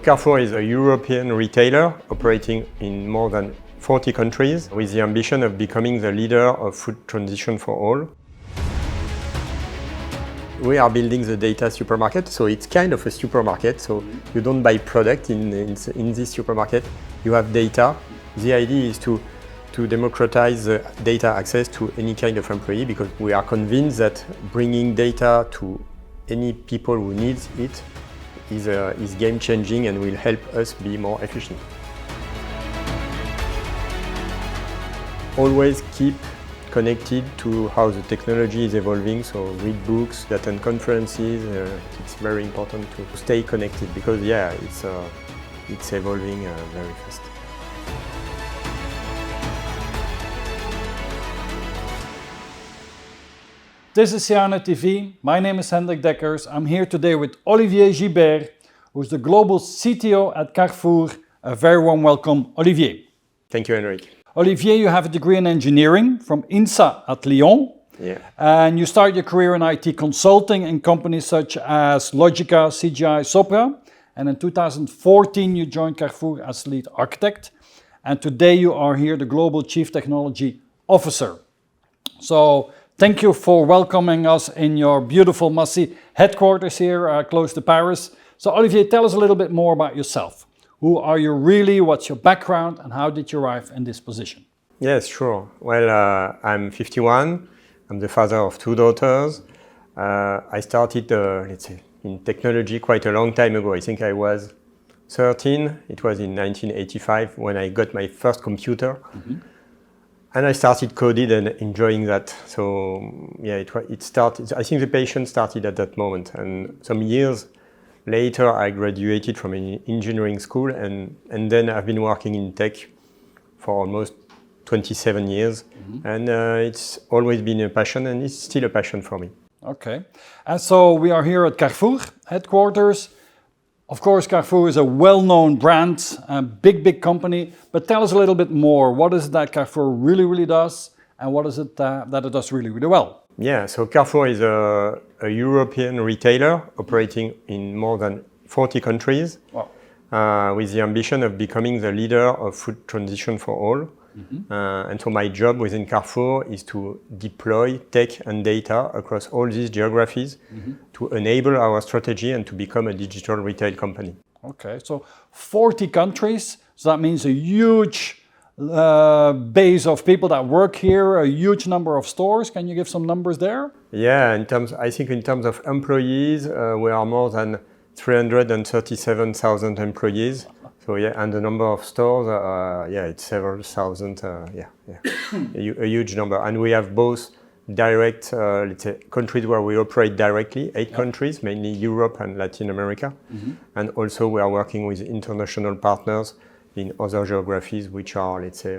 Carrefour is a European retailer operating in more than 40 countries with the ambition of becoming the leader of food transition for all. We are building the data supermarket, so it's kind of a supermarket. So you don't buy product in this supermarket, you have data. The idea is to democratize the data access to any kind of employee, because we are convinced that bringing data to any people who needs it is game-changing and will help us be more efficient. Always keep connected to how the technology is evolving, so read books, attend conferences. It's very important to stay connected because it's evolving very fast. This is CIONET TV. My name is Hendrik Deckers. I'm here today with Olivier Gibert, who's the Global CTO at Carrefour. A very warm welcome, Olivier. Thank you, Hendrik. Olivier, you have a degree in engineering from INSA at Lyon. Yeah. And you started your career in IT consulting in companies such as Logica, CGI, Sopra. And in 2014, you joined Carrefour as lead architect. And today you are here, the Global Chief Technology Officer. So thank you for welcoming us in your beautiful Massy headquarters here close to Paris. So Olivier, tell us a little bit more about yourself. Who are you really? What's your background? And how did you arrive in this position? Yes, sure. Well, I'm 51. I'm the father of 2 daughters. I started, let's say, in technology quite a long time ago. I think I was 13. It was in 1985 when I got my first computer. Mm-hmm. And I started coding and enjoying that. So yeah, it started. I think the passion started at that moment. And some years later, I graduated from an engineering school, and then I've been working in tech for almost 27 years. Mm-hmm. And it's always been a passion, and it's still a passion for me. Okay. And so we are here at Carrefour headquarters. Of course, Carrefour is a well-known brand, a big company. But tell us a little bit more. What is it that Carrefour really does? And what is it that it does really well? Yeah, so Carrefour is a European retailer operating in more than 40 countries. Wow. With the ambition of becoming the leader of food transition for all. Mm-hmm. And so my job within Carrefour is to deploy tech and data across all these geographies. Mm-hmm. To enable our strategy and to become a digital retail company. Okay, so 40 countries, so that means a huge base of people that work here, a huge number of stores. Can you give some numbers there? Yeah, I think in terms of employees, we are more than 337,000 employees. So yeah, and the number of stores, it's several thousand. A huge number. And we have both direct, let's say, countries where we operate directly, 8 countries, mainly Europe and Latin America. Mm-hmm. And also we are working with international partners in other geographies, which are, let's say,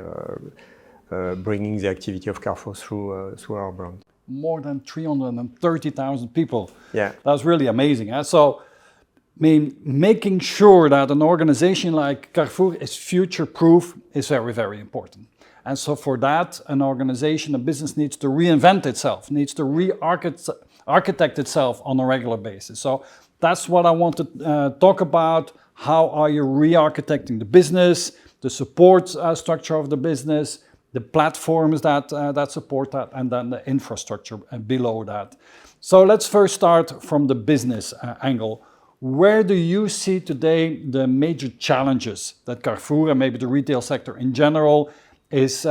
bringing the activity of Carrefour through our brand. More than 330,000 people. Yeah. That's really amazing. So, I mean, making sure that an organization like Carrefour is future-proof is very important. And so for that, an organization, a business needs to reinvent itself, needs to re-architect itself on a regular basis. So that's what I want to talk about. How are you re-architecting the business, the support structure of the business, the platforms that support that, and then the infrastructure below that. So let's first start from the business angle. Where do you see today the major challenges that Carrefour and maybe the retail sector in general is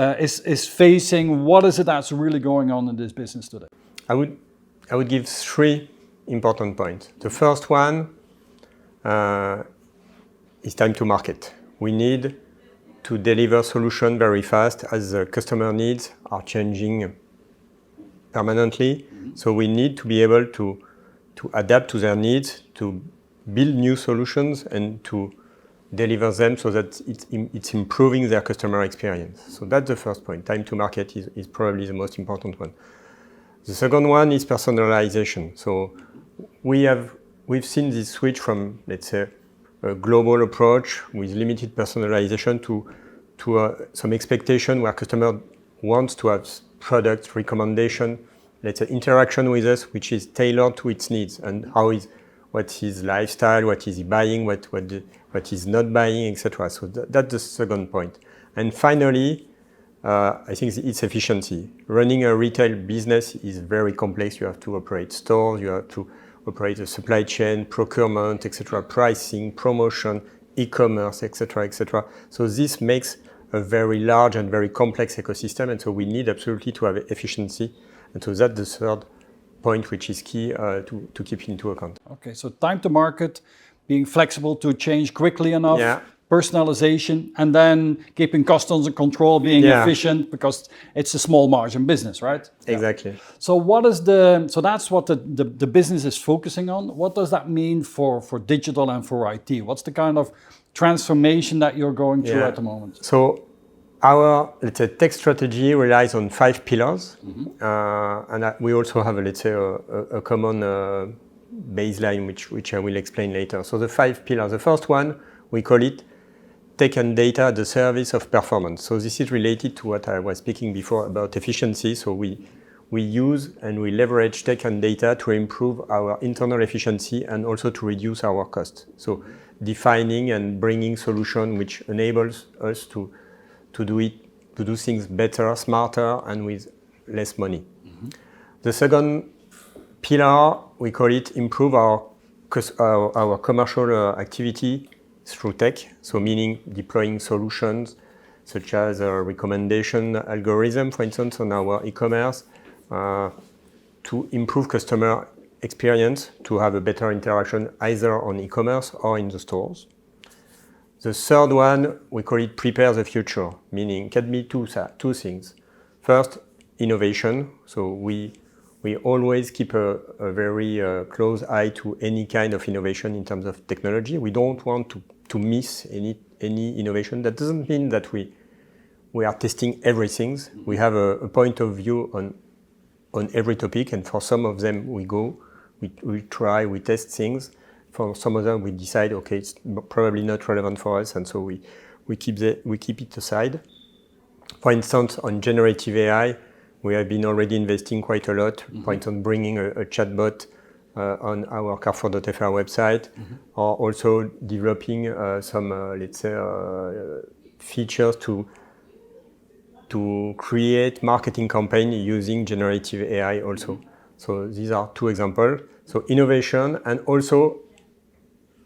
facing? What is it that's really going on in this business today? I would give 3 important points. The first one is time to market. We need to deliver solution very fast as the customer needs are changing permanently. Mm-hmm. So we need to be able to adapt to their needs, to build new solutions and to deliver them so that it's improving their customer experience. So that's the first point. Time to market is probably the most important one. The second one is personalization. So we've seen this switch from, let's say, a global approach with limited personalization to some expectation where customer wants to have product recommendation, let's say interaction with us, which is tailored to its needs and what's his lifestyle, what is he buying, what he's not buying, etc. So that's the second point. And finally, I think it's efficiency. Running a retail business is very complex. You have to operate stores, you have to operate a supply chain, procurement, etc., pricing, promotion, e-commerce, etc., etc. So this makes a very large and very complex ecosystem, and so we need absolutely to have efficiency. And so that's the third point, which is key to keep into account. Okay, so time to market, being flexible to change quickly enough, Yeah. personalization, and then keeping costs under control, being efficient, because it's a small margin business, right? Exactly. Yeah. So that's what the business is focusing on. What does that mean for digital and for IT? What's the kind of transformation that you're going through at the moment? So our, let's say, tech strategy relies on 5 pillars. And we also have, let's say, a common baseline, which I will explain later. So the 5 pillars, the first one, we call it tech and data at the service of performance. So this is related to what I was speaking before about efficiency. So we use and we leverage tech and data to improve our internal efficiency and also to reduce our costs. So defining and bringing solution which enables us to do things better, smarter, and with less money. The second pillar, we call it improve our commercial activity through tech, so meaning deploying solutions such as a recommendation algorithm, for instance, on our e-commerce, to improve customer experience, to have a better interaction either on e-commerce or in the stores. The third one, we call it prepare the future, meaning can be two things. First, innovation. So we always keep a very close eye to any kind of innovation in terms of technology. We don't want to miss any innovation. That doesn't mean that we are testing everything. We have a point of view on every topic, and for some of them we try, we test things. For some of them we decide, okay, it's probably not relevant for us, and so we keep it aside. For instance, on generative AI, we have been already investing quite a lot. For instance, bringing a chatbot on our Carrefour.fr website, or also developing some, let's say, features to create marketing campaign using generative AI also. So these are two examples. So innovation, and also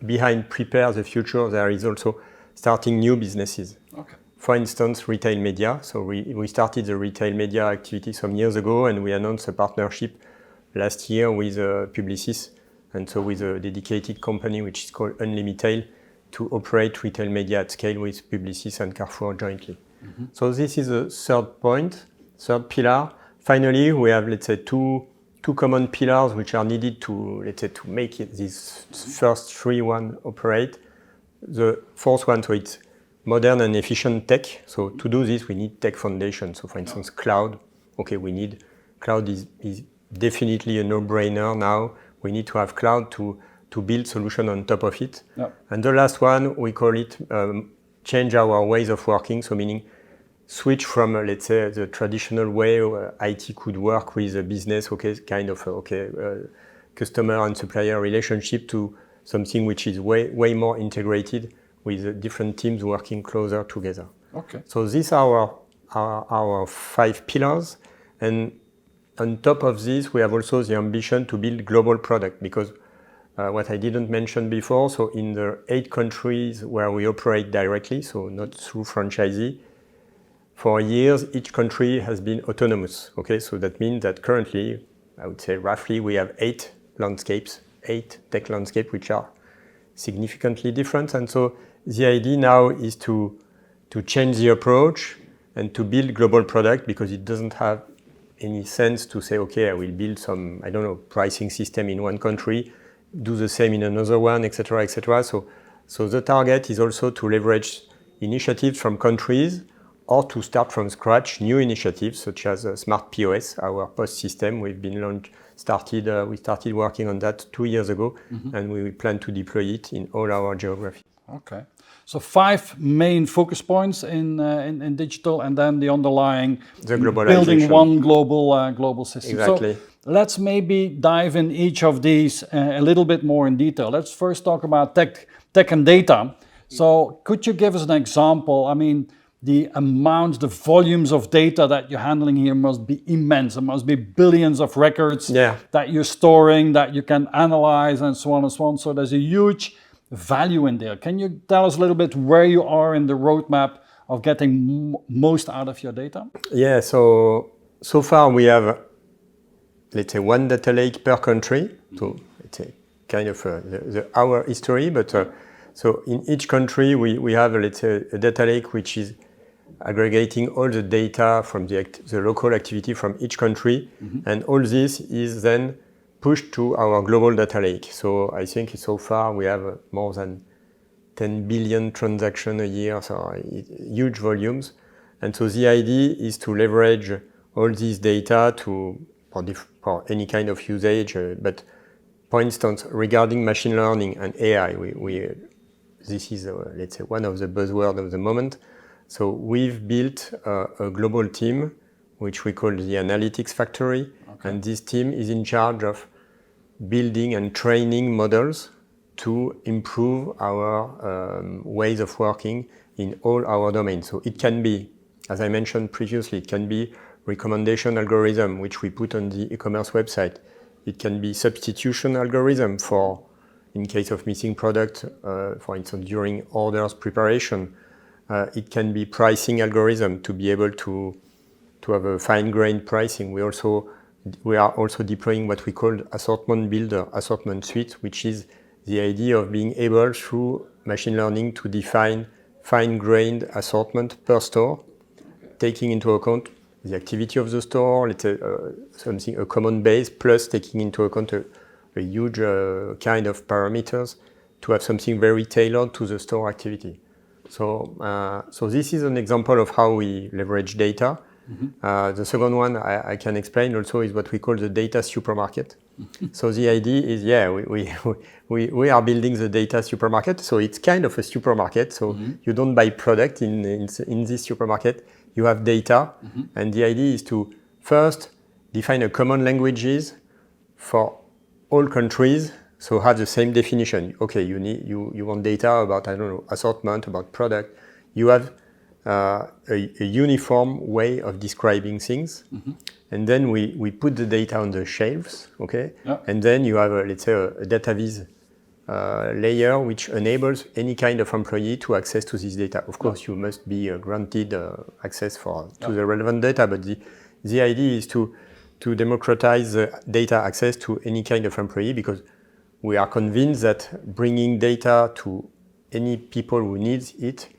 behind prepare the future, there is also starting new businesses. Okay. For instance, retail media. So we started the retail media activity some years ago, and we announced a partnership last year with Publicis, and so with a dedicated company which is called Unlimited, to operate retail media at scale with Publicis and Carrefour jointly. So this is the third pillar. Finally, we have, let's say, two common pillars which are needed to, let's say, to make these first three operate. The fourth one, so it's modern and efficient tech. So to do this, we need tech foundation. So for instance, cloud. Okay, cloud is definitely a no-brainer now. We need to have cloud to build solution on top of it. Yep. And the last one, we call it change our ways of working. So meaning switch from, let's say, the traditional way IT could work with a business, kind of customer and supplier relationship, to something which is way more integrated with different teams working closer together. Okay. So these are our 5 pillars, and on top of this, we have also the ambition to build global product, because what I didn't mention before, so in the 8 countries where we operate directly, so not through franchisee, for years, each country has been autonomous. Okay, so that means that currently, I would say roughly, we have 8 tech landscapes, which are significantly different. And so the idea now is to change the approach and to build global product, because it doesn't have any sense to say, okay, I will build some, I don't know, pricing system in one country, do the same in another one, etc., etc. So the target is also to leverage initiatives from countries, or to start from scratch new initiatives such as Smart POS, our POS system. We started working on that 2 years ago, and we plan to deploy it in all our geographies. Okay. So 5 main focus points in digital, and then the underlying the globalization. Building one global system. Exactly. So let's maybe dive in each of these a little bit more in detail. Let's first talk about tech and data. So could you give us an example? I mean, the amounts, the volumes of data that you're handling here must be immense. It must be billions of records that you're storing, that you can analyze, and so on and so on. So there's a huge value in there. Can you tell us a little bit where you are in the roadmap of getting most out of your data? Yeah, so far we have, let's say, one data lake per country. So it's a kind of our history, but so in each country we have, let's say, a data lake which is aggregating all the data from the local activity from each country, and all this is then pushed to our global data lake. So I think so far we have more than 10 billion transactions a year, so huge volumes. And so the idea is to leverage all this data for any kind of usage. But for instance, regarding machine learning and AI, this is, let's say, one of the buzzwords of the moment. So we've built a global team, which we call the Analytics Factory. Okay. And this team is in charge of building and training models to improve our ways of working in all our domains. So it can be, as I mentioned previously, it can be recommendation algorithm, which we put on the e-commerce website. It can be substitution algorithm for, in case of missing product, for instance, during orders preparation. It can be pricing algorithm to be able to have a fine-grained pricing. We are also deploying what we call assortment builder, assortment suite, which is the idea of being able, through machine learning, to define fine-grained assortment per store, taking into account the activity of the store, let's say a common base, plus taking into account a huge kind of parameters to have something very tailored to the store activity. So this is an example of how we leverage data. The second one I can explain also is what we call the data supermarket. So the idea is, we are building the data supermarket. So it's kind of a supermarket. So you don't buy product in this supermarket. You have data, and the idea is to first define a common languages for all countries. So have the same definition. Okay, you want data about, I don't know, assortment, about product. You have a uniform way of describing things, and then we put the data on the shelves, okay? Yeah. And then you have, let's say, a database layer which enables any kind of employee to access to this data. Of course, you must be granted access to the relevant data, but the idea is to democratize data access to any kind of employee, because we are convinced that bringing data to any people who needs it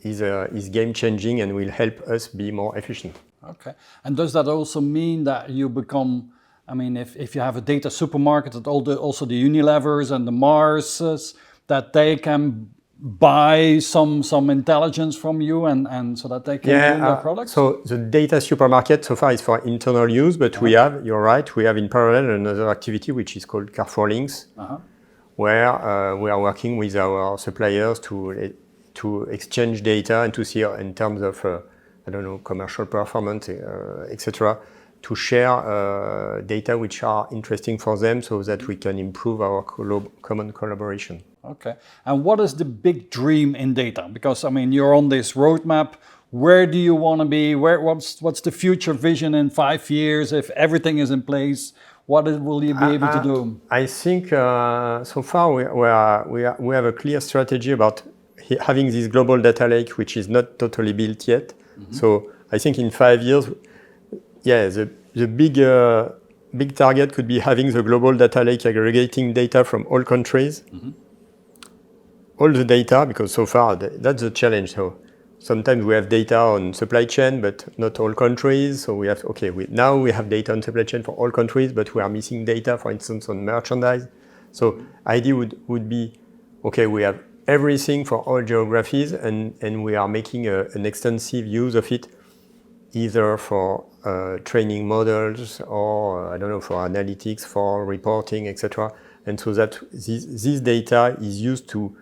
is game-changing and will help us be more efficient. Okay. And does that also mean that you become, I mean, if you have a data supermarket, that also the Unilevers and the Marses, that they can buy some intelligence from you and so that they can do their products? So the data supermarket so far is for internal use, but you're right, we have in parallel another activity which is called Carrefour Links, where we are working with our suppliers to exchange data and to see in terms of, commercial performance, etc., to share data which are interesting for them so that we can improve our common collaboration. Okay. And what is the big dream in data? Because, I mean, you're on this roadmap. Where do you want to be? What's the future vision in 5 years? If everything is in place, what will you be able to do? I think so far we have a clear strategy about having this global data lake, which is not totally built yet. So I think in 5 years, the big target could be having the global data lake aggregating data from all countries. All the data, because so far that's the challenge. So sometimes we have data on supply chain, but not all countries. So we have, now we have data on supply chain for all countries, but we are missing data, for instance, on merchandise. So idea would be, we have everything for all geographies, and we are making an extensive use of it, either for training models or, for analytics, for reporting, etc. And so that this data is used to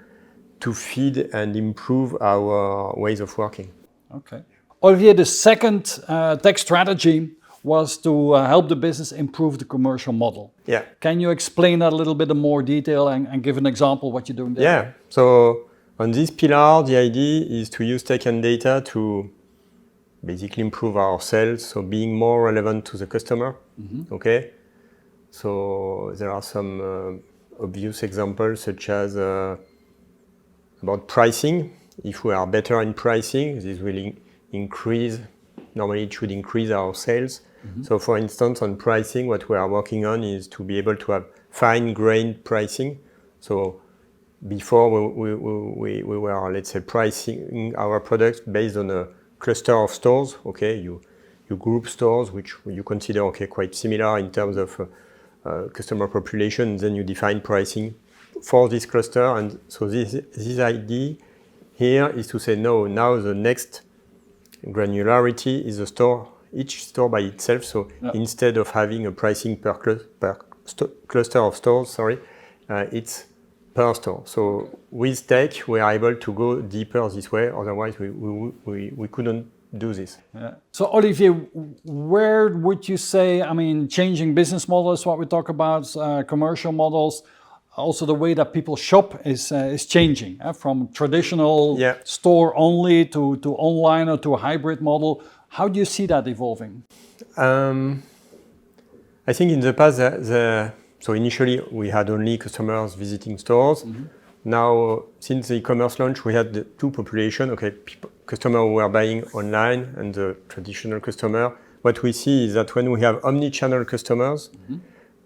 feed and improve our ways of working. Okay. Olivier, the second tech strategy was to help the business improve the commercial model. Yeah. Can you explain that a little bit in more detail and give an example what you're doing there? Yeah. So on this pillar, the idea is to use tech and data to basically improve our sales, so being more relevant to the customer. Okay. So there are some obvious examples such as about pricing. If we are better in pricing, this will increase. Normally, it should increase our sales. So, for instance, on pricing, what we are working on is to be able to have fine-grained pricing. So, before we were, let's say, pricing our products based on a cluster of stores. Okay, you group stores which you consider quite similar in terms of customer population. And then you define pricing for this cluster. And so this idea here is to say no. Now the next granularity is each store by itself. So instead of having a pricing per cluster of stores, it's per store. So with tech, we are able to go deeper this way. Otherwise, we couldn't do this. Yeah. So Olivier, where would you say, changing business models, what we talk about, commercial models, also the way that people shop is changing from traditional store only to online or to a hybrid model. How do you see that evolving? I think in the past, so initially we had only customers visiting stores. Now, since the e-commerce launch, we had the two populations. Customers who were buying online and the traditional customer. What we see is that when we have omni-channel customers,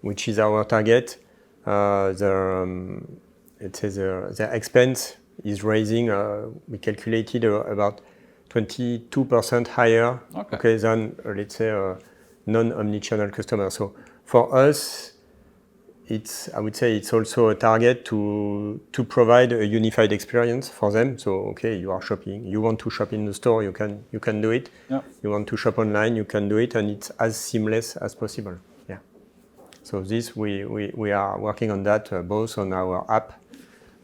which is our target, their expense is rising. We calculated about 22% higher than, let's say, a non-omni-channel customer. So for us, I would say it's also a target to provide a unified experience for them. So you are shopping, you want to shop in the store, you can do it. You want to shop online, you can do it, and it's as seamless as possible. So this we are working on that both on our app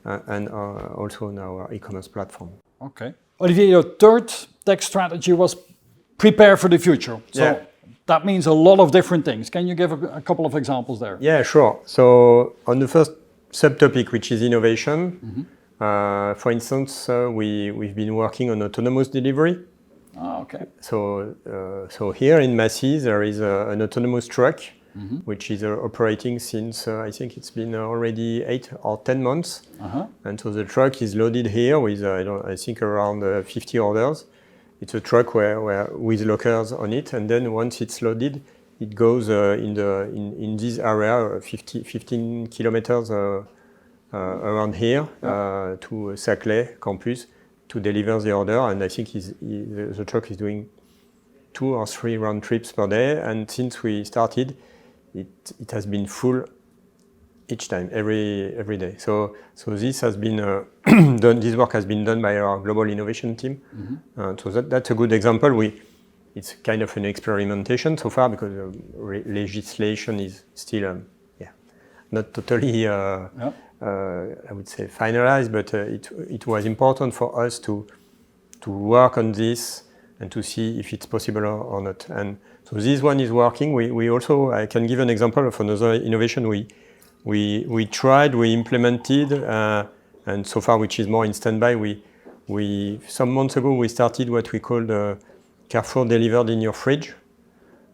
and also on our e-commerce platform. Okay. Olivier, your third tech strategy was prepare for the future. So that means a lot of different things. Can you give a couple of examples there? Yeah, sure. So on the first subtopic, which is innovation, for instance, we've been working on autonomous delivery. So here in Massy, there is an autonomous truck, which is operating since, I think it's been already 8 or 10 months. And so the truck is loaded here with, I think, around 50 orders. It's a truck with lockers on it, and then once it's loaded, it goes in this area, 15 kilometers around here to Saclay campus to deliver the order. And I think the truck is doing 2 or 3 round trips per day. And since we started, it has been full each time, every day. So this has been done. This work has been done by our global innovation team. So that's a good example. It's kind of an experimentation so far because legislation is still not totally I would say finalized, but it was important for us to work on this and to see if it's possible or not. And so this one is working. We also, I can give an example of another innovation we tried, we implemented, and so far, which is more in standby, we some months ago, we started what we called Carrefour delivered in your fridge.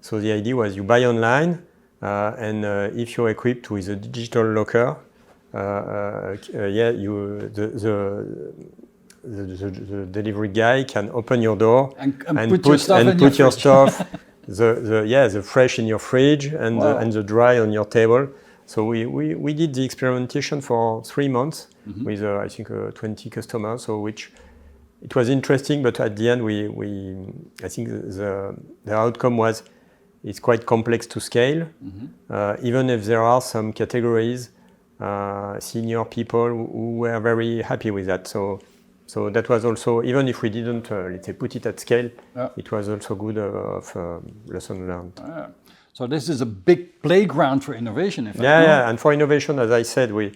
So the idea was you buy online, and if you're equipped with a digital locker, the delivery guy can open your door and put your stuff the fresh in your fridge and the dry on your table. So we did the experimentation for 3 months with I think 20 customers. So it was interesting, but at the end I think the outcome was it's quite complex to scale. Even if there are some categories, senior people who were very happy with that. So that was also, even if we didn't let's say put it at scale, it was also good of lesson learned. So this is a big playground for innovation, in fact. Yeah, and for innovation, as I said, we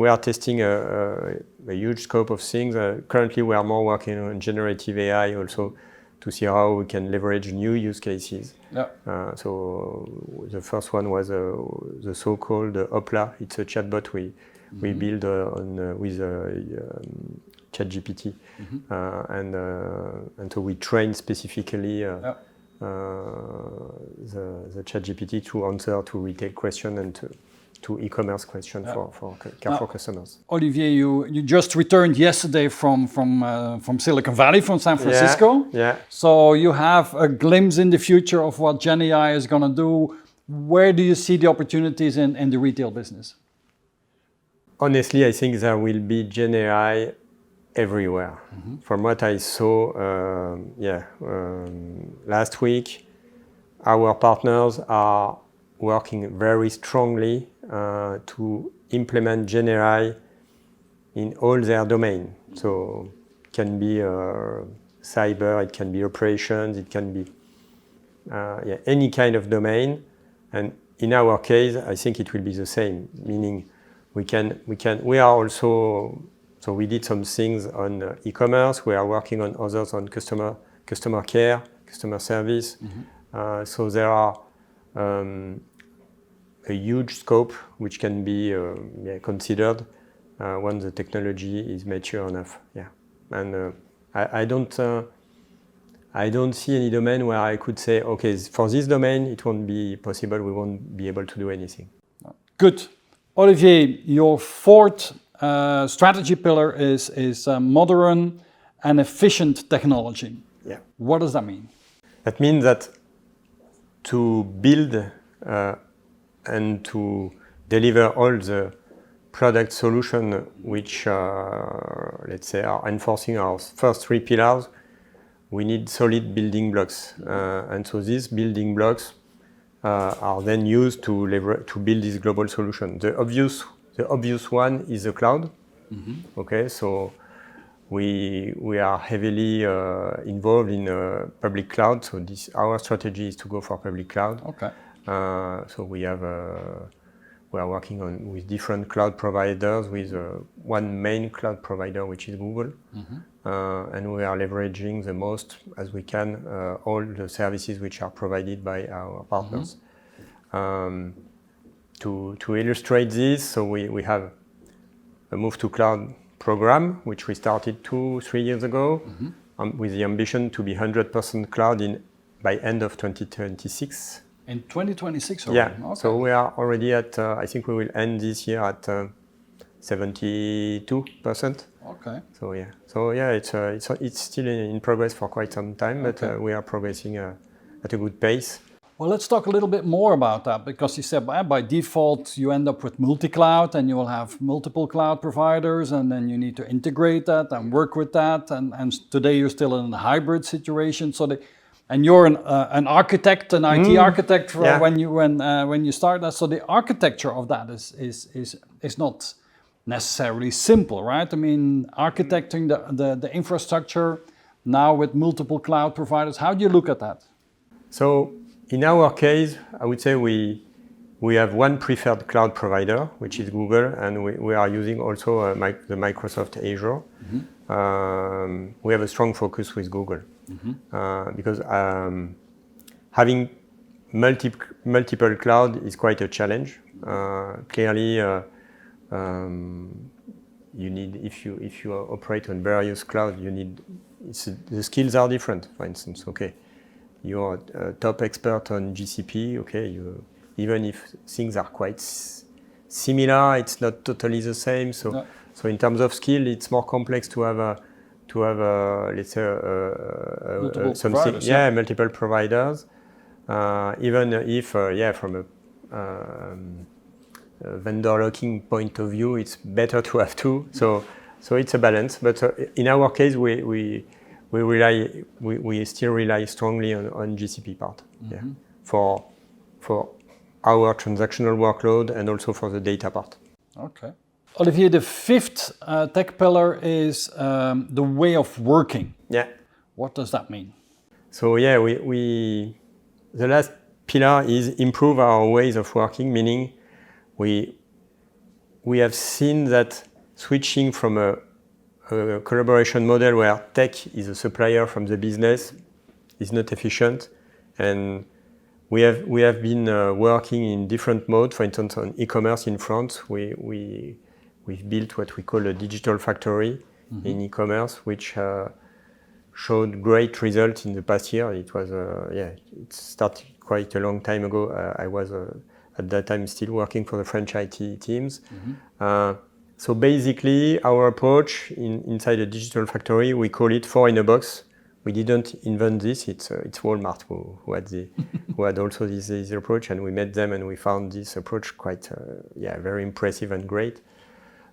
are testing a huge scope of things. Currently, we are more working on generative AI also to see how we can leverage new use cases. Yeah. So the first one was the so-called Opla. It's a chatbot we build with ChatGPT, and so we train specifically the ChatGPT to answer to retail question and to e-commerce question for Carrefour customers. Olivier, you just returned yesterday from Silicon Valley, from San Francisco. Yeah. So you have a glimpse in the future of what Gen AI is going to do. Where do you see the opportunities in the retail business? Honestly, I think there will be Gen AI everywhere. From what I saw, last week, our partners are working very strongly to implement Gen AI in all their domain. So it can be cyber, it can be operations, it can be any kind of domain. And in our case, I think it will be the same. Meaning, we are also. So we did some things on e-commerce. We are working on others on customer care, customer service. So there are a huge scope which can be considered when the technology is mature enough. Yeah, and I don't see any domain where I could say, okay, for this domain it won't be possible. We won't be able to do anything. Good, Olivier. Your fourth strategy pillar is modern and efficient technology. Yeah. What does that mean? That means that to build and to deliver all the product solution which let's say are enforcing our first three pillars, we need solid building blocks, and so these building blocks are then used to build this global solution. The obvious one is the cloud. Okay, so we are heavily involved in public cloud. So our strategy is to go for public cloud. Okay. So we are working with different cloud providers, with one main cloud provider, which is Google, and we are leveraging the most as we can all the services which are provided by our partners. To illustrate this, so we have a move to cloud program, which we started 2-3 years ago, with the ambition to be 100% cloud by end of 2026. In 2026 already? Yeah, okay. So we are already at, I think we will end this year at 72%. Okay. So it's still in progress for quite some time, but we are progressing at a good pace. Well, let's talk a little bit more about that, because you said by default you end up with multi-cloud and you will have multiple cloud providers, and then you need to integrate that and work with that. And today you're still in a hybrid situation. And you're an architect, an IT architect when you start that. So the architecture of that is not necessarily simple, right? I mean, architecting the infrastructure now with multiple cloud providers. How do you look at that? So in our case, I would say we have one preferred cloud provider, which is Google, and we are using also the Microsoft Azure. We have a strong focus with Google, because having multiple cloud is quite a challenge. Clearly, you need, if you operate on various clouds, the skills are different. For instance, okay, you're a top expert on GCP. Okay, even if things are quite similar, it's not totally the same. So in terms of skill, it's more complex to have let's say multiple something. Providers, multiple providers. Even if from a vendor locking point of view, it's better to have two. So it's a balance. But in our case, we still rely strongly on GCP part. For our transactional workload and also for the data part. Okay. Olivier, the fifth tech pillar is the way of working. Yeah. What does that mean? So the last pillar is improve our ways of working, meaning we have seen that switching from a collaboration model where tech is a supplier from the business is not efficient, and we have been working in different modes. For instance, on e-commerce in France, we've built what we call a digital factory in e-commerce, which showed great results in the past year. It was it started quite a long time ago. I was at that time still working for the French IT teams. So basically, our approach inside a digital factory, we call it 4 in a box. We didn't invent this. It's Walmart who had also this approach, and we met them and we found this approach quite very impressive and great.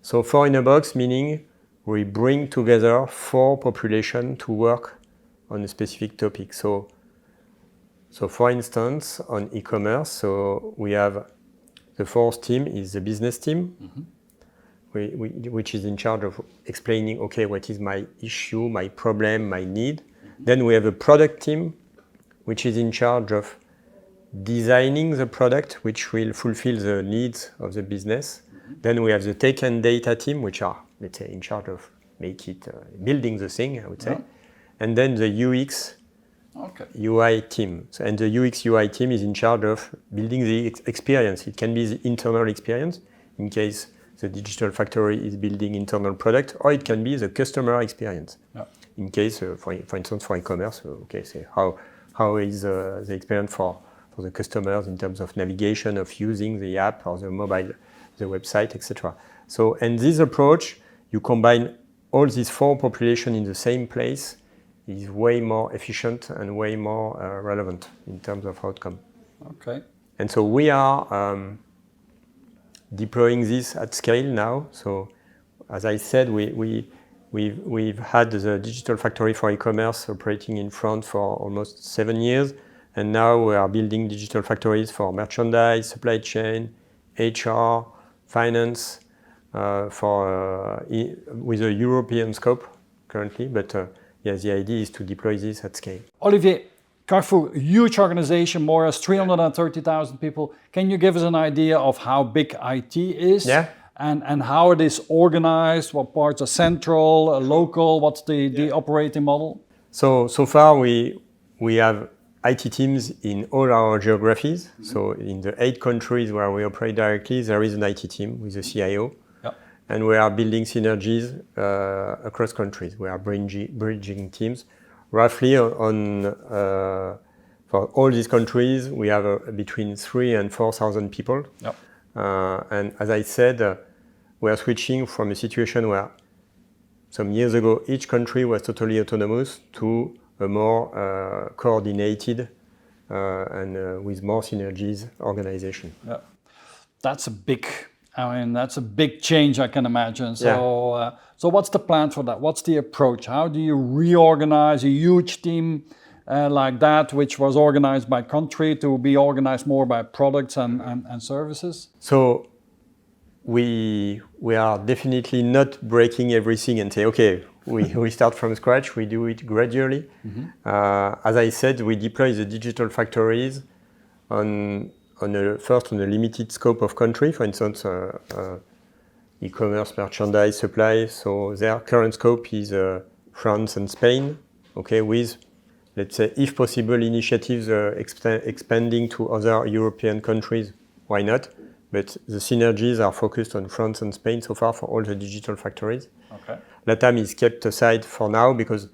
So 4 in a box meaning we bring together 4 populations to work on a specific topic. So for instance, on e-commerce, so we have the fourth team is the business team, which is in charge of explaining, okay, what is my issue, my problem, my need. Then we have a product team, which is in charge of designing the product, which will fulfill the needs of the business. Then we have the tech and data team, which are, let's say, in charge of building the thing, I would say. And then the UX UI team. So, and the UX UI team is in charge of building the experience. It can be the internal experience, in case the digital factory is building internal product, or it can be the customer experience. In case, for instance, for e-commerce, say how is the experience for the customers in terms of navigation, of using the app or the mobile, the website, etc. So, and this approach, you combine all these 4 populations in the same place, is way more efficient and way more relevant in terms of outcome. Okay. And so we are deploying this at scale now. So, as I said, we've had the digital factory for e-commerce operating in France for almost 7 years, and now we are building digital factories for merchandise, supply chain, HR, finance, with a European scope currently. But the idea is to deploy this at scale. Olivier, Carrefour, a huge organization, more or less 330,000 people. Can you give us an idea of how big IT is? Yeah. And how it is organized, what parts are central, local, what's the operating model? So far we have IT teams in all our geographies. So in the 8 countries where we operate directly, there is an IT team with a CIO. And we are building synergies across countries. We are bridging teams. Roughly for all these countries, we have between 3,000 and 4,000 people. And as I said, we are switching from a situation where some years ago each country was totally autonomous to a more coordinated and with more synergies organization. That's a big change, I can imagine. So what's the plan for that? What's the approach? How do you reorganize a huge team like that, which was organized by country, to be organized more by products and services? So we are definitely not breaking everything and say, okay, we start from scratch. We do it gradually. As I said, we deploy the digital factories first on a limited scope of country. For instance, e-commerce, merchandise, supply. So their current scope is France and Spain. Okay, with, let's say, if possible, initiatives expanding to other European countries. Why not? But the synergies are focused on France and Spain so far for all the digital factories. LATAM is kept aside for now because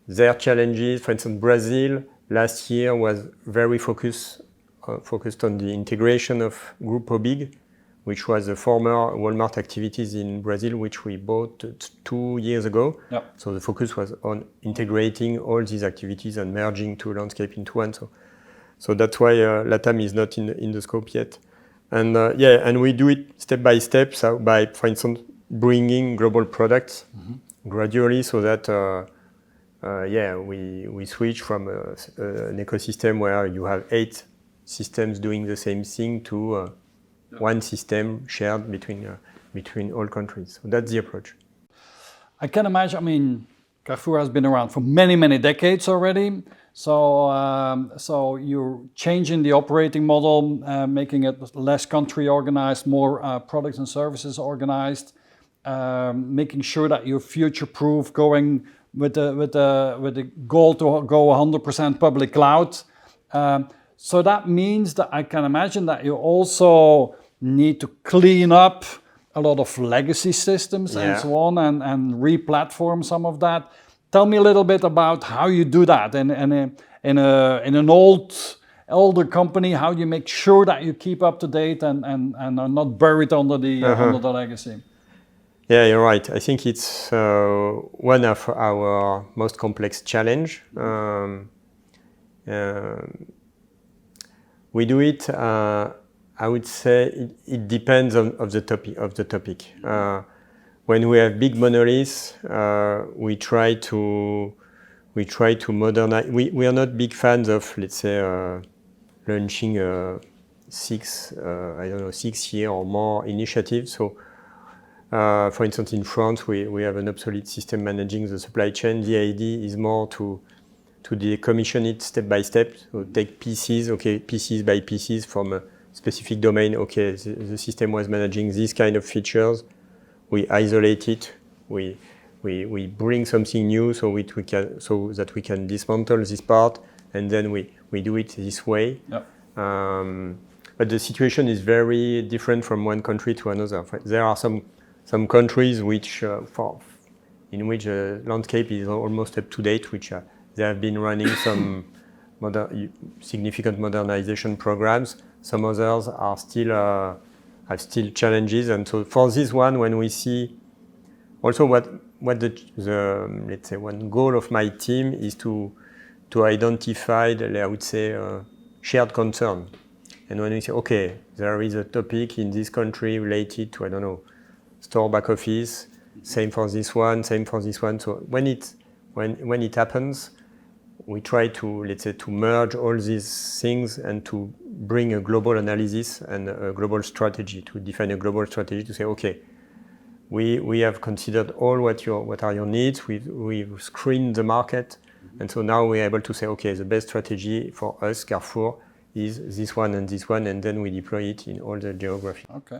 their challenges, for instance, Brazil last year was very focused on the integration of Grupo BIG, which was the former Walmart activities in Brazil, which we bought 2 years ago. So the focus was on integrating all these activities and merging two landscapes into one. So that's why LATAM is not in the scope yet. And and we do it step by step. So by, for instance, bringing global products gradually, so that we switch from an ecosystem where you have 8 systems doing the same thing to one system shared between all countries. So that's the approach. I can imagine, Carrefour has been around for many, many decades already. So you're changing the operating model, making it less country organized, more products and services organized, making sure that you're future-proof, going with the goal to go 100% public cloud. So that means that I can imagine that you also need to clean up a lot of legacy systems and so on, and re-platform some of that. Tell me a little bit about how you do that in an older company, how you make sure that you keep up to date and are not buried under the legacy. Yeah, you're right. I think it's one of our most complex challenge. We do it. I would say it depends of the topic. When we have big monoliths, we try to modernize. We are not big fans of, let's say, launching a 6-year or more initiative. So, for instance, in France, we have an obsolete system managing the supply chain. The idea is more to decommission it step by step. So take pieces by pieces from a specific domain. Okay, the system was managing these kind of features. We isolate it. We bring something new so that we can dismantle this part, and then we do it this way. Yep. But the situation is very different from one country to another. There are some countries in which the landscape is almost up to date, which they have been running some significant modernization programs. Some others are have still challenges, and so for this one, when we see also what the let's say one goal of my team is to identify I would say shared concern, and when we say okay, there is a topic in this country related to, I don't know, store back office, same for this one, same for this one. So when it happens, we try to, let's say, to merge all these things and to bring a global analysis and a global strategy, to define a global strategy, to say, okay, we have considered all what are your needs, we've screened the market, and so now we're able to say, okay, the best strategy for us, Carrefour, is this one, and then we deploy it in all the geography. Okay.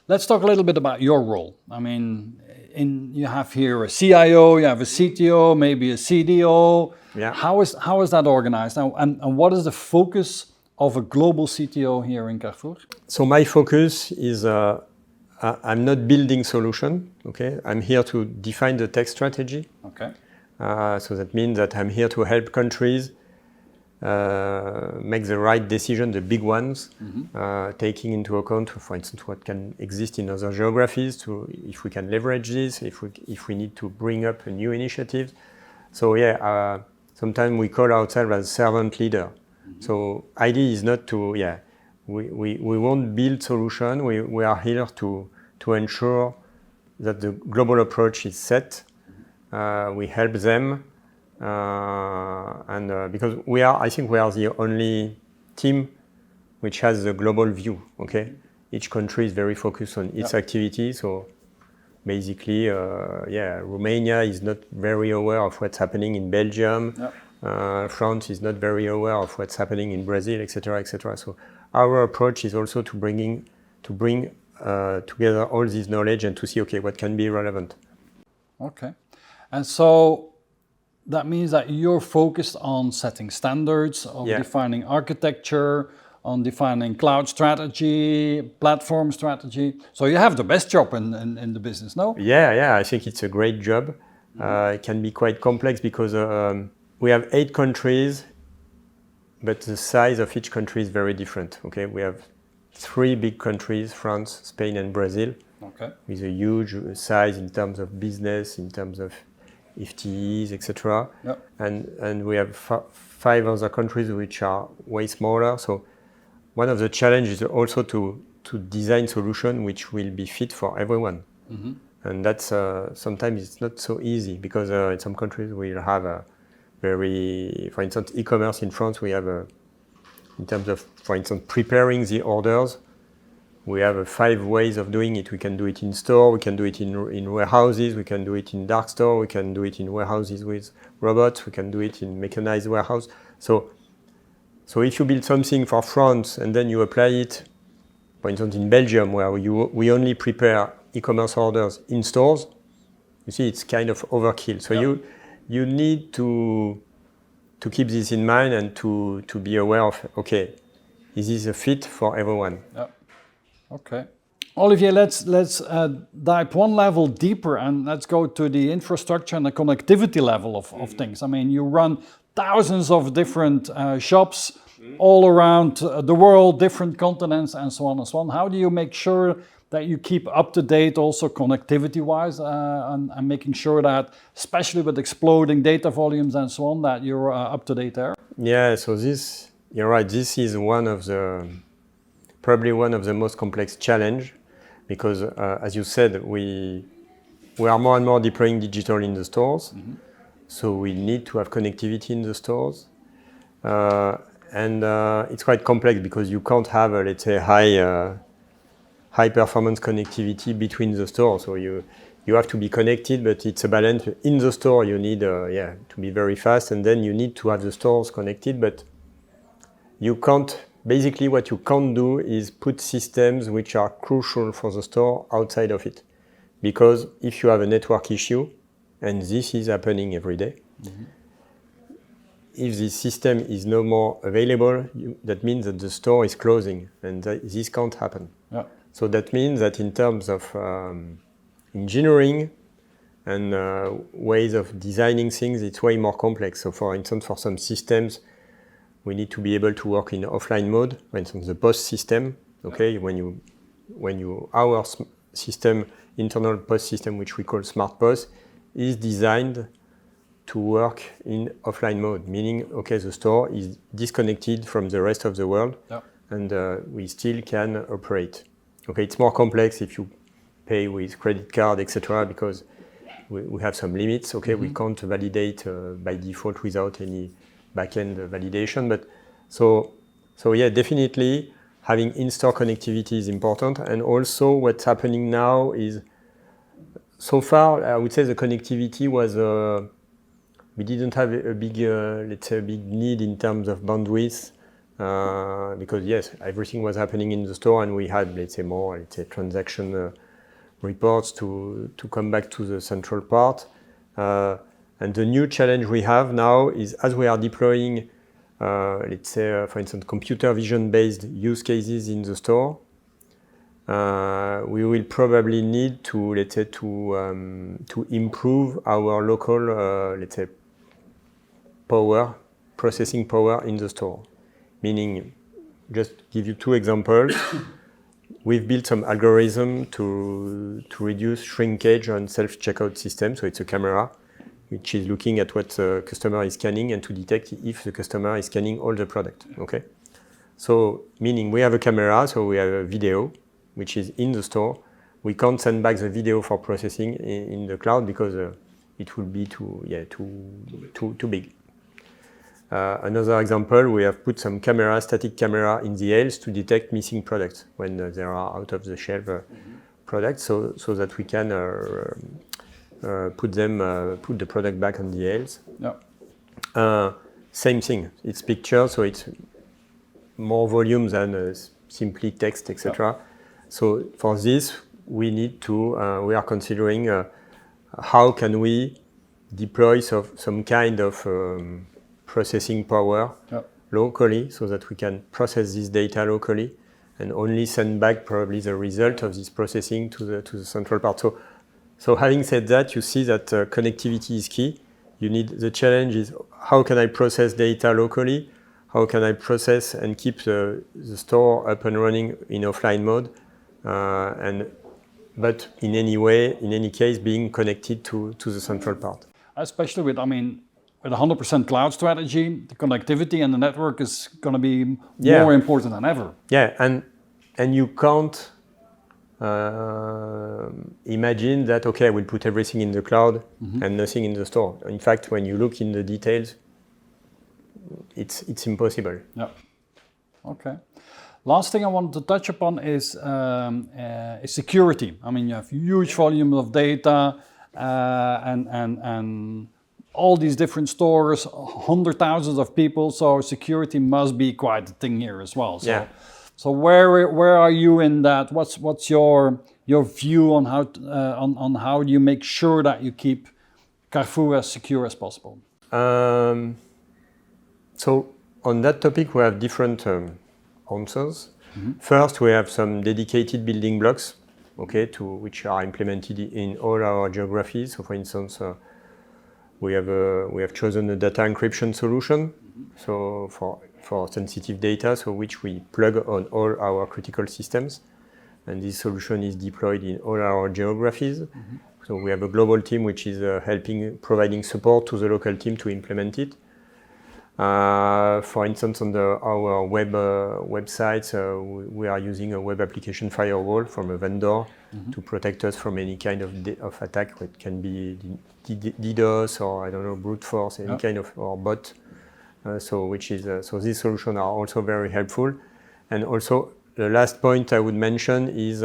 Let's talk a little bit about your role. I mean, you have here a CIO, you have a CTO, maybe a CDO. Yeah. How is that organized? And what is the focus of a global CTO here in Carrefour? So my focus is, I'm not building solution, okay? I'm here to define the tech strategy. Okay. So that means that I'm here to help countries make the right decision, the big ones, taking into account, for instance, what can exist in other geographies, if we can leverage this, if we need to bring up a new initiative. So yeah, sometimes we call ourselves as servant leader. So idea is not to, we won't build solution. We are here to ensure that the global approach is set. We help them. Because I think we are the only team which has the global view. Okay, each country is very focused on its activity. So basically, Romania is not very aware of what's happening in Belgium. France is not very aware of what's happening in Brazil, etc., etc. So our approach is also to bring together all this knowledge and to see, okay, what can be relevant. Okay, and so that means that you're focused on setting standards, on defining architecture, on defining cloud strategy, platform strategy. So you have the best job in the business, no? Yeah, I think it's a great job. It can be quite complex because we have 8 countries, but the size of each country is very different. Okay, we have 3 big countries, France, Spain, and Brazil, with a huge size in terms of business, in terms of FTEs, etc. And we have 5 other countries which are way smaller. So one of the challenges is also to design solution which will be fit for everyone. And that's sometimes it's not so easy because in some countries we'll have a for instance, e-commerce in France, we have in terms of, for instance, preparing the orders, we have 5 ways of doing it. We can do it in store, we can do it in warehouses, we can do it in dark store, we can do it in warehouses with robots, we can do it in mechanized warehouse. So if you build something for France and then you apply it, for instance, in Belgium, where we only prepare e-commerce orders in stores, you see it's kind of overkill. So you need to keep this in mind and to be aware of, okay, is this a fit for everyone? Yeah. Okay. Olivier, let's dive one level deeper and let's go to the infrastructure and the connectivity level of things. I mean, you run thousands of different shops all around the world, different continents, and so on and so on. How do you make sure that you keep up to date also connectivity-wise and making sure that, especially with exploding data volumes and so on, that you're up to date there? Yeah, so you're right, this is probably one of the most complex challenge because, as you said, we are more and more deploying digital in the stores. So we need to have connectivity in the stores. And it's quite complex because you can't have, let's say, high performance connectivity between the stores. So you have to be connected, but it's a balance. In the store, you need to be very fast, and then you need to have the stores connected, but you can't, basically what you can't do is put systems which are crucial for the store outside of it. Because if you have a network issue, and this is happening every day, if this system is no more available, that means that the store is closing, and this can't happen. Yeah. So that means that in terms of engineering and ways of designing things, it's way more complex. So for instance, for some systems, we need to be able to work in offline mode. For instance, the POS system, okay, our system, internal POS system, which we call Smart POS, is designed to work in offline mode, meaning, okay, the store is disconnected from the rest of the world, and we still can operate. Okay, it's more complex if you pay with credit card, etc., because we have some limits. Okay, we can't validate by default without any backend validation. But so yeah, definitely having in-store connectivity is important. And also, what's happening now is, so far, I would say the connectivity was we didn't have a big, let's say, a big need in terms of bandwidth. Because yes, everything was happening in the store, and we had, let's say, more, let's say, transaction reports to come back to the central part. And the new challenge we have now is, as we are deploying, let's say, for instance, computer vision-based use cases in the store, we will probably need to, let's say, to improve our local, let's say, processing power in the store. Meaning, just give you two examples. We've built some algorithm to reduce shrinkage on self-checkout system. So it's a camera which is looking at what the customer is scanning and to detect if the customer is scanning all the product. Okay. So meaning we have a camera, so we have a video which is in the store. We can't send back the video for processing in the cloud because it will be too big. Another example, we have put some static camera in the aisles to detect missing products when there are out of the shelf products, so that we can put the product back on the aisles. Yeah. Same thing. It's picture, so it's more volume than simply text, etc. Yeah. So for this, we are considering how can we deploy some kind of processing power locally, so that we can process this data locally and only send back probably the result of this processing to the central part. So having said that, you see that connectivity is key. The challenge is, how can I process data locally? How can I process and keep the store up and running in offline mode? But in any case, being connected to the central part. Especially with 100% cloud strategy, the connectivity and the network is going to be more important than ever. Yeah, and you can't imagine that, okay, I will put everything in the cloud and nothing in the store. In fact, when you look in the details, it's impossible. Yeah. Okay. Last thing I wanted to touch upon is security. I mean, you have huge volume of data and all these different stores, 100,000 of people. So security must be quite a thing here as well. So where are you in that? What's your view on how do you make sure that you keep Carrefour as secure as possible? So on that topic, we have different answers. First, we have some dedicated building blocks, okay, which are implemented in all our geographies. So, for instance, we have chosen a data encryption solution, so for sensitive data, so which we plug on all our critical systems, and this solution is deployed in all our geographies. So we have a global team which is providing support to the local team to implement it. For instance, on our websites, we are using a web application firewall from a vendor to protect us from any kind of attack. It can be DDoS or, I don't know, brute force, any kind of or bot. So these solutions are also very helpful. And also, the last point I would mention is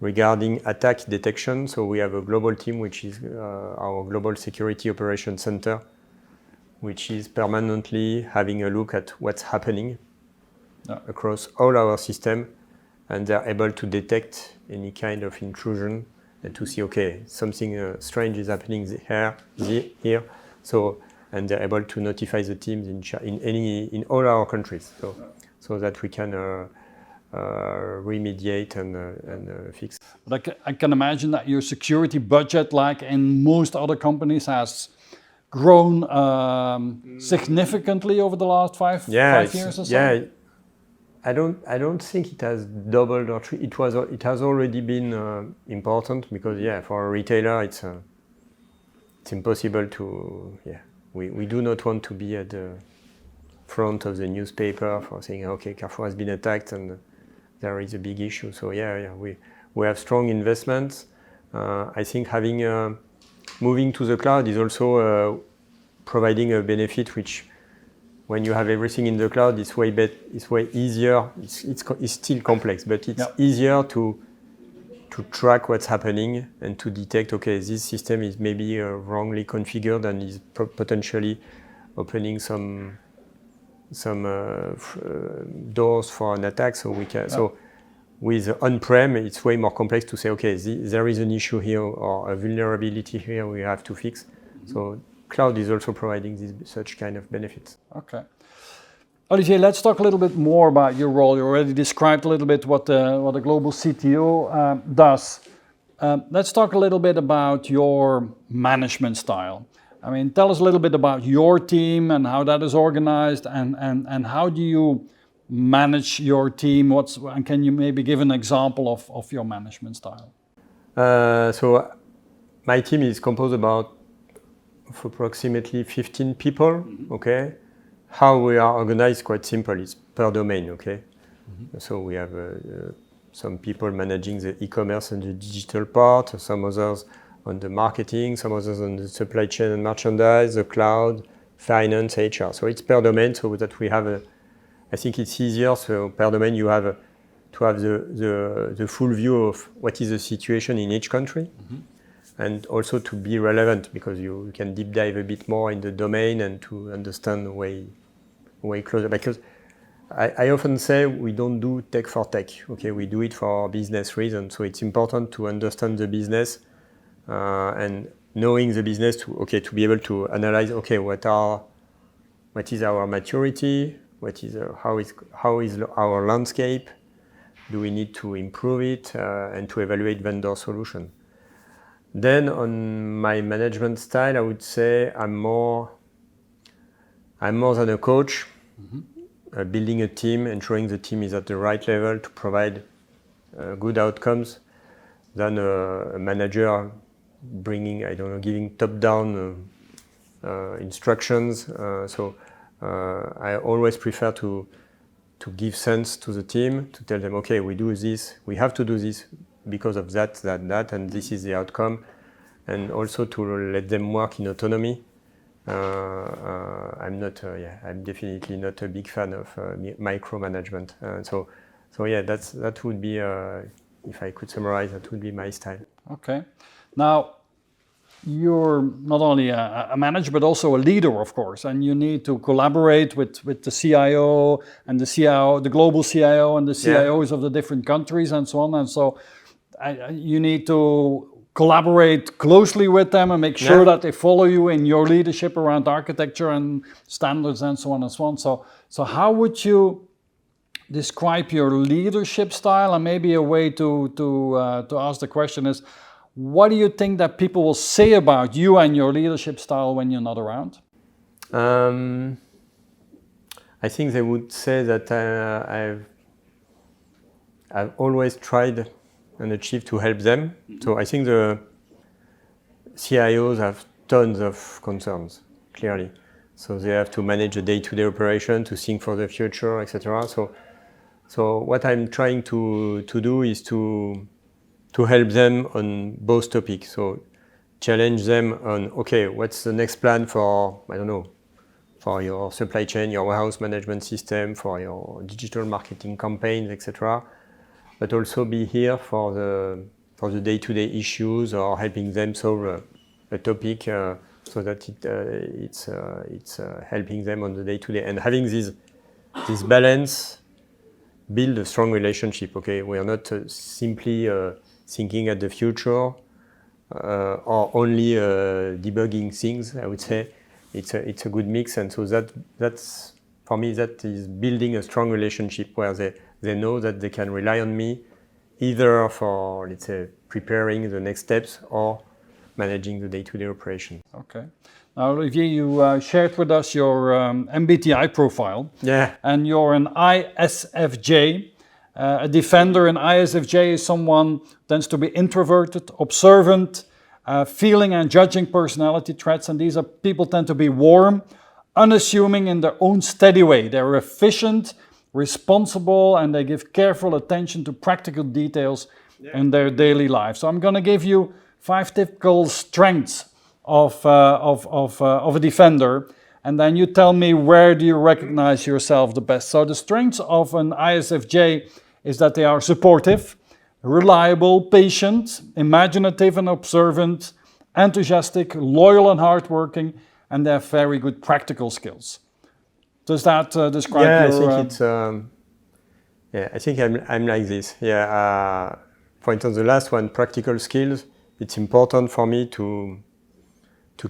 regarding attack detection. So we have a global team, which is our Global Security Operations Center, which is permanently having a look at what's happening across all our system, and they're able to detect any kind of intrusion and to see, okay, something strange is happening here. So, and they're able to notify the teams in all our countries, so that we can remediate and fix. But I can imagine that your security budget, like in most other companies, has grown significantly over the last five years or so? Yeah, I don't think it has doubled or tripled. It has already been important because for a retailer it's impossible to we do not want to be at the front of the newspaper for saying, okay, Carrefour has been attacked and there is a big issue. So we have strong investments. I think having moving to the cloud is also providing a benefit which, when you have everything in the cloud, it's way easier. It's still complex, but it's easier to track what's happening and to detect, okay, this system is maybe wrongly configured and is potentially opening some doors for an attack. So we can. So with on-prem, it's way more complex to say, okay, there is an issue here or a vulnerability here we have to fix. So cloud is also providing such kind of benefits. Okay. Olivier, let's talk a little bit more about your role. You already described a little bit what a global CTO does. Let's talk a little bit about your management style. I mean, tell us a little bit about your team and how that is organized, and how do you manage your team? And can you maybe give an example of your management style? So my team is composed of approximately 15 people. Okay. How we are organized, quite simple. It's per domain. Okay. So we have some people managing the e-commerce and the digital part, some others on the marketing, some others on the supply chain and merchandise, the cloud, finance, HR. So it's per domain, so that we have I think it's easier. So per domain, you have to have the full view of what is the situation in each country, and also to be relevant, because you can deep dive a bit more in the domain and to understand way closer. Because I often say we don't do tech for tech. Okay, we do it for business reasons. So it's important to understand the business and knowing the business to be able to analyze. Okay, what is our maturity? How is our landscape? Do we need to improve it and to evaluate vendor solution? Then on my management style, I would say I'm more than a coach, building a team, ensuring the team is at the right level to provide good outcomes, than a manager giving top-down instructions. So I always prefer to give sense to the team, to tell them, okay, we do this, we have to do this because of that, and this is the outcome, and also to let them work in autonomy. I'm definitely not a big fan of micromanagement. So that would be, if I could summarize, that would be my style. Okay. Now, you're not only a manager, but also a leader, of course, and you need to collaborate with the CIO and the global CIO and the CIOs of the different countries and so on. And so you need to collaborate closely with them and make sure Yeah. that they follow you in your leadership around architecture and standards and so on and so on. So how would you describe your leadership style? And maybe a way to ask the question is, what do you think that people will say about you and your leadership style when you're not around? I think they would say that I've always tried and achieved to help them. So I think the CIOs have tons of concerns, clearly. So they have to manage the day-to-day operation, to think for the future, etc. So what I'm trying to do is to help them on both topics. So challenge them on, okay, what's the next plan for, I don't know, for your supply chain, your warehouse management system, for your digital marketing campaigns, etc. But also be here for the day-to-day issues or helping them solve a topic so that it's helping them on the day-to-day. And having this balance, build a strong relationship. Okay, we are not simply thinking at the future or only debugging things. I would say it's a good mix, and so that's for me, that is building a strong relationship where they know that they can rely on me, either for, let's say, preparing the next steps or managing the day-to-day operation. Okay. Now, Olivier, you shared with us your MBTI profile. Yeah. And you're an ISFJ. A defender in ISFJ is someone who tends to be introverted, observant, feeling and judging personality traits. And these are people tend to be warm, unassuming in their own steady way. They're efficient, responsible, and they give careful attention to practical details in their daily life. So I'm going to give you 5 typical strengths of a defender, and then you tell me where do you recognize yourself the best. So the strengths of an ISFJ is that they are supportive, reliable, patient, imaginative and observant, enthusiastic, loyal and hardworking, and they have very good practical skills. Does that describe your... I think it's... I think I'm like this. For instance, the last one, practical skills, it's important for me to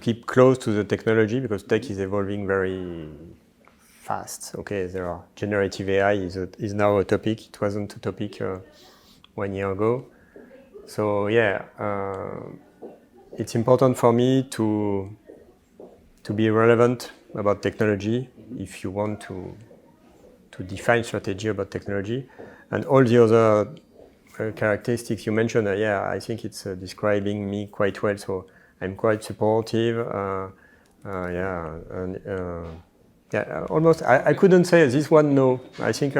keep close to the technology because tech is evolving very fast. Okay, there are generative AI is now a topic. It wasn't a topic 1 year ago. So it's important for me to be relevant about technology if you want to define strategy about technology, and all the other characteristics you mentioned. I think it's describing me quite well. So I'm quite supportive. Almost. I couldn't say this one. No, I think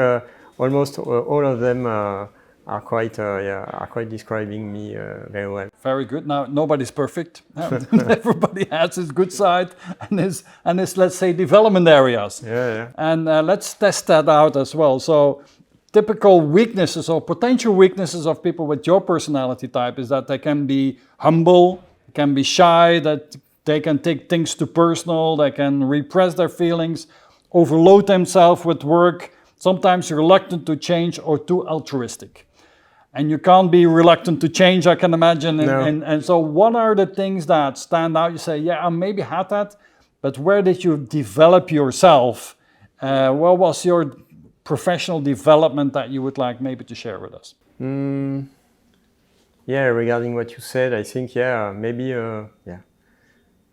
almost all of them are quite describing me very well. Very good. Now nobody's perfect. Everybody has his good side and his let's say development areas. And let's test that out as well. So typical weaknesses or potential weaknesses of people with your personality type is that they can be humble, can be shy, that they can take things too personal, they can repress their feelings, overload themselves with work, sometimes reluctant to change or too altruistic. And you can't be reluctant to change, I can imagine. No. And so what are the things that stand out? You say, I maybe had that, but where did you develop yourself? What was your professional development that you would like maybe to share with us? Regarding what you said, I think, maybe,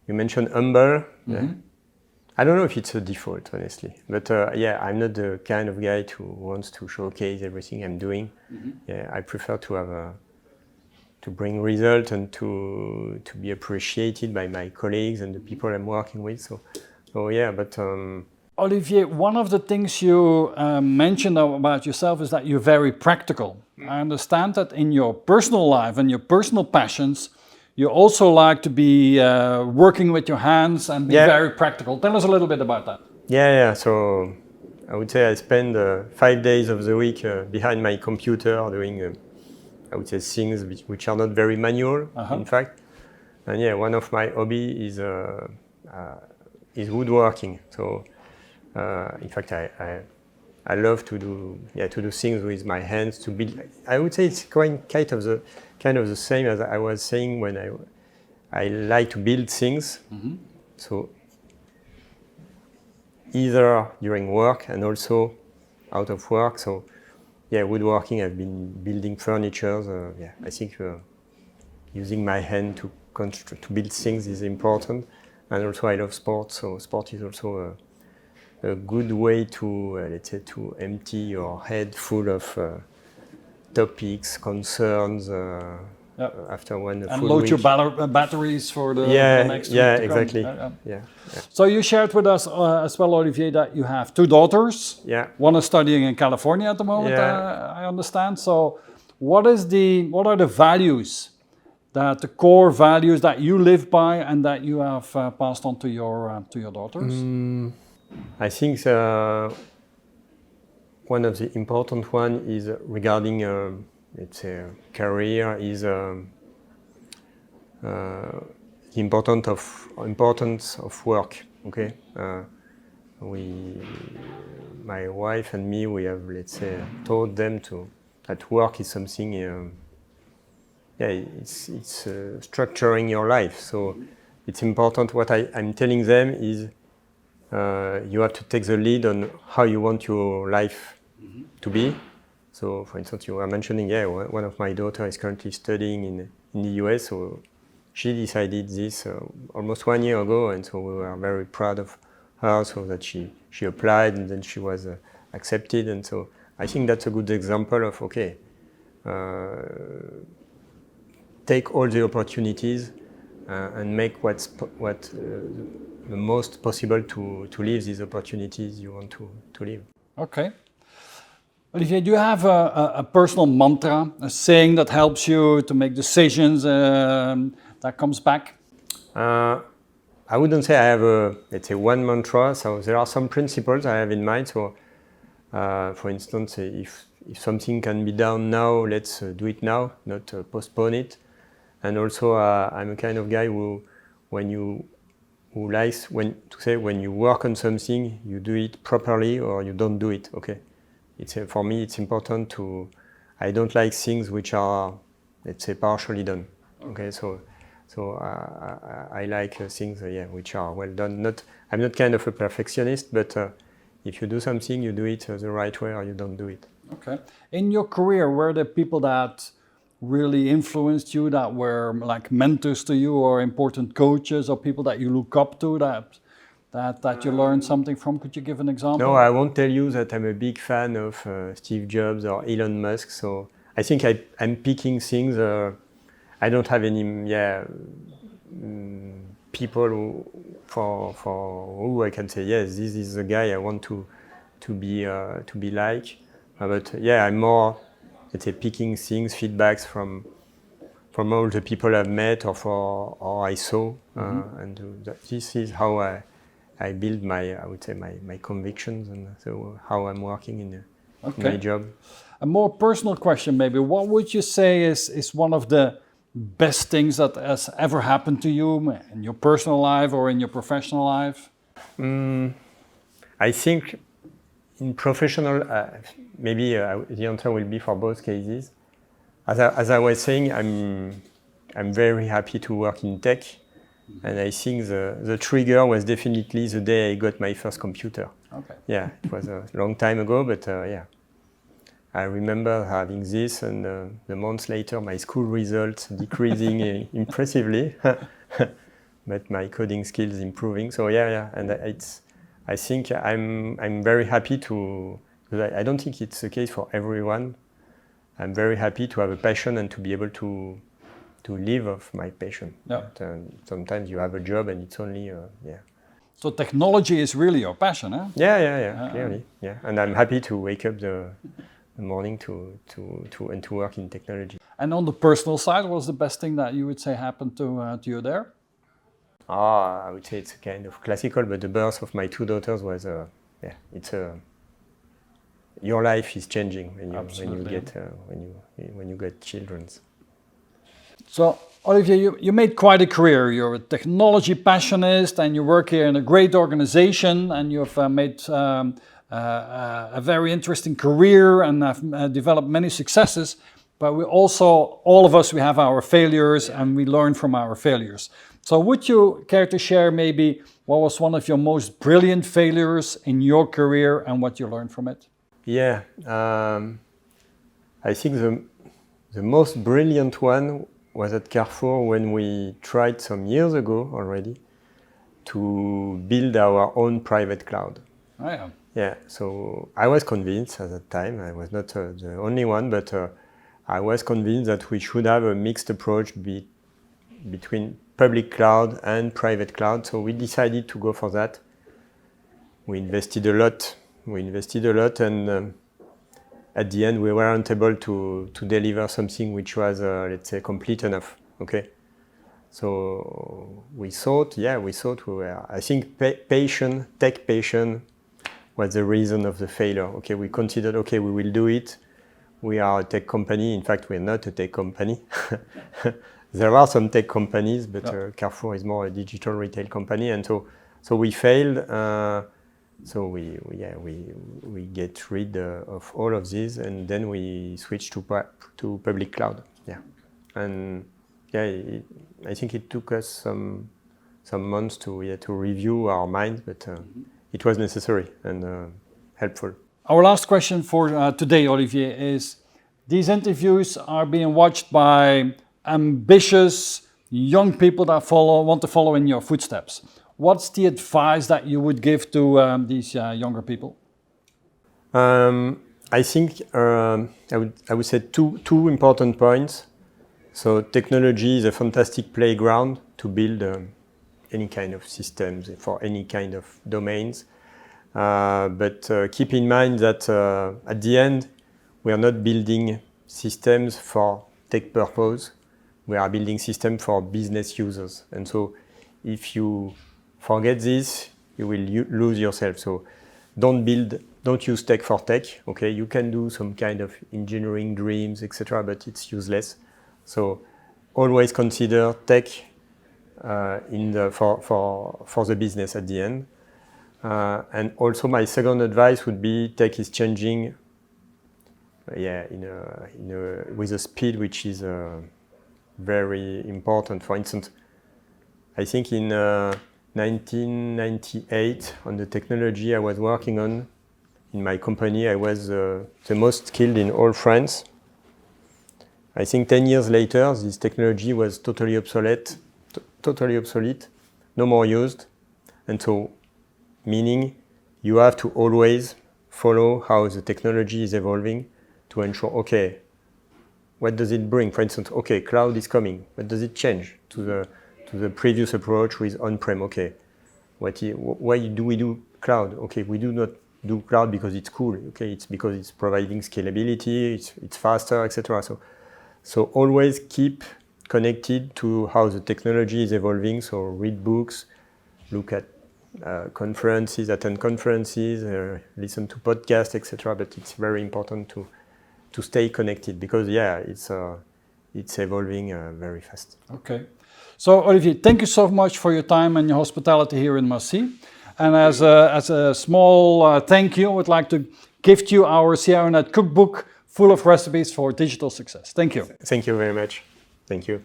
you mentioned humble. Mm-hmm. I don't know if it's a default, honestly, but I'm not the kind of guy who wants to showcase everything I'm doing. Mm-hmm. I prefer to have to bring results and to be appreciated by my colleagues and the people I'm working with. Olivier, one of the things you mentioned about yourself is that you're very practical. I understand that in your personal life and your personal passions, you also like to be working with your hands and be very practical. Tell us a little bit about that. So I would say I spend 5 days of the week behind my computer doing, I would say, things which are not very manual, in fact. And one of my hobbies is woodworking. So in fact, I love to do things with my hands to build. I would say it's kind of kind of the same as I was saying when I like to build things. So either during work and also out of work. So yeah, woodworking, I've been building furniture. Yeah, I think using my hand to build things is important. And also I love sport, so sport is also a good way to, let's say, to empty your head full of topics, concerns, after one and full load week. your batteries for the next week Yeah, to exactly. come. Yeah. So you shared with us as well, Olivier, that you have 2 daughters. Yeah. One is studying in California at the moment, I understand. So what are the values, the core values that you live by and that you have passed on to your daughters? I think one of the important one is regarding, let's say, career is the importance of work. Okay, my wife and me, we have, let's say, told them that work is something. It's structuring your life. So it's important. What I'm telling them is you have to take the lead on how you want your life to be. So, for instance, you were mentioning, one of my daughters is currently studying in the US. So she decided this almost 1 year ago, and so we were very proud of her. So that she applied, and then she was accepted. And so I think that's a good example of take all the opportunities and make what the most possible to live these opportunities you want to live. Okay. Olivier, do you have a personal mantra, a saying that helps you to make decisions that comes back? I wouldn't say I have let's say, one mantra. So there are some principles I have in mind. So, for instance, if something can be done now, let's do it now, not postpone it. And also, I'm a kind of guy who likes when you work on something, you do it properly or you don't do it. Okay, for me, it's important I don't like things which are, let's say, partially done. Okay, so I like things, which are well done. I'm not kind of a perfectionist, but if you do something, you do it the right way or you don't do it. Okay. In your career, were there people that really influenced you, that were like mentors to you, or important coaches, or people that you look up to that you learned something from? Could you give an example? No, I won't tell you that I'm a big fan of Steve Jobs or Elon Musk. So I think I'm picking things. I don't have any people for who I can say yes, this is the guy I want to be like. But I'm more, let's say, picking things, feedbacks from all the people I've met or I saw, and this is how I build my convictions, and so how I'm working in my job. A more personal question, maybe. What would you say is one of the best things that has ever happened to you in your personal life or in your professional life? I think in professional, maybe the answer will be for both cases. As I was saying, I'm very happy to work in tech, and I think the trigger was definitely the day I got my first computer. Okay. Yeah, it was a long time ago, but I remember having this, and the months later, my school results decreasing impressively, but my coding skills improving. So and I think I'm very happy because I don't think it's the case for everyone. I'm very happy to have a passion and to be able to live off my passion. Yeah. But, sometimes you have a job and it's only So technology is really your passion, eh? Clearly, yeah. And I'm happy to wake up the morning to work in technology. And on the personal side, what's the best thing that you would say happened to you there? I would say it's kind of classical, but the birth of my 2 daughters was your life is changing when you get children. So Olivier, you made quite a career. You're a technology passionist, and you work here in a great organization, and you've made a very interesting career and have developed many successes. but we also, all of us, we have our failures and we learn from our failures. So would you care to share maybe what was one of your most brilliant failures in your career and what you learned from it? Yeah, I think the most brilliant one was at Carrefour when we tried some years ago already to build our own private cloud. Oh, yeah. Yeah, so I was convinced at that time, I was not the only one, but I was convinced that we should have a mixed approach between public cloud and private cloud. So we decided to go for that. We invested a lot, and at the end we weren't able to deliver something which was, let's say, complete enough, okay? So we thought we were, I think tech patient was the reason of the failure. Okay, we considered, okay, we will do it. We are a tech company. In fact, we're not a tech company. There are some tech companies, but Carrefour is more a digital retail company. And so we failed. So we get rid of all of these, and then we switched to public cloud. Yeah, and I think it took us some months to review our minds, but it was necessary and helpful. Our last question for today, Olivier, is these interviews are being watched by ambitious young people that want to follow in your footsteps. What's the advice that you would give to these younger people? I think I would say two important points. So technology is a fantastic playground to build any kind of systems for any kind of domains. But keep in mind that at the end, we are not building systems for tech purpose. We are building systems for business users. And so if you forget this, you will lose yourself. So don't use tech for tech. Okay, you can do some kind of engineering dreams, etc., but it's useless. So always consider tech for the business at the end. And also my second advice would be tech is changing with a speed which is very important. For instance, I think in 1998, on the technology I was working on in my company, I was the most skilled in all France. I think 10 years later, this technology was totally obsolete, no more used. And so, meaning you have to always follow how the technology is evolving to ensure, okay, what does it bring? For instance, okay, cloud is coming. What does it change to the previous approach with on-prem? Okay, why do we do cloud? Okay, we do not do cloud because it's cool. Okay, it's because it's providing scalability, it's faster, etc. So always keep connected to how the technology is evolving. So read books, look at conferences, attend conferences, listen to podcasts, etc. But it's very important to stay connected because it's evolving very fast. Okay, so Olivier, thank you so much for your time and your hospitality here in Massy. And as a small thank you, I would like to gift you our CIONET cookbook full of recipes for digital success. Thank you. Thank you very much. Thank you.